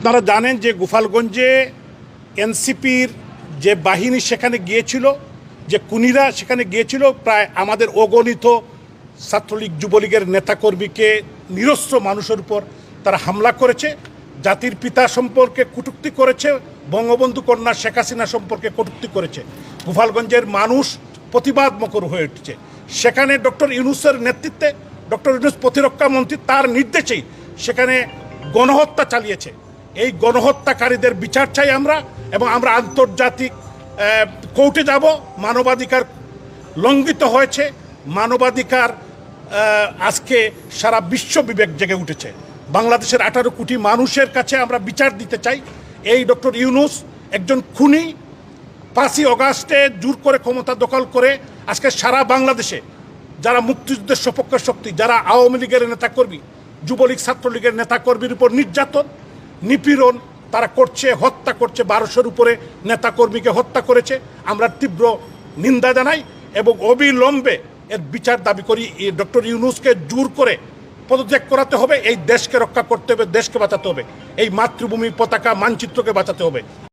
আপনারা জানেন যে গোপালগঞ্জে এনসিপির যে বাহিনী সেখানে গিয়েছিল, যে খুনিরা সেখানে গিয়েছিল, প্রায় আমাদের অগণিত ছাত্রলীগ যুবলীগের নেতাকর্মীকে, নিরস্ত্র মানুষের উপর তারা হামলা করেছে, জাতির পিতা সম্পর্কে কটূক্তি করেছে, বঙ্গবন্ধু কন্যা শেখ হাসিনা সম্পর্কে কটূক্তি করেছে। গোপালগঞ্জের মানুষ প্রতিবাদ মুখর হয়ে উঠছে। সেখানে ডক্টর ইউনূসের নেতৃত্বে, ডক্টর ইউনূস প্রতিরক্ষা মন্ত্রী, তার নির্দেশেই সেখানে গণহত্যা চালিয়েছে। এই গণহত্যাকারীদের বিচার চাই আমরা, এবং আমরা আন্তর্জাতিক কোর্টে যাব। মানবাধিকার লঙ্ঘিত হয়েছে, মানবাধিকার আজকে সারা বিশ্ব বিবেক জেগে উঠেছে। বাংলাদেশের 18 কোটি মানুষের কাছে আমরা বিচার দিতে চাই। এই ডক্টর ইউনূস একজন খুনি। 5ই অগাস্টে জোর করে ক্ষমতা দখল করে আজকে সারা বাংলাদেশে যারা মুক্তিযুদ্ধের সপক্ষের শক্তি, যারা আওয়ামী লীগের নেতাকর্মী, যুবলীগ ছাত্রলীগের নেতাকর্মীর উপর নির্যাতন, নিপীড়ন তারা করছে, হত্যা করছে। 1200-র উপরে নেতাকর্মীকে হত্যা করেছে। আমরা তীব্র নিন্দা জানাই এবং অবিলম্বে এর বিচার দাবি করি। ডক্টর ইউনূসকে জোর করে পদত্যাগ করাতে হবে। এই দেশকে রক্ষা করতে হবে, দেশকে বাঁচাতে হবে, এই মাতৃভূমি পতাকা মানচিত্রকে বাঁচাতে হবে।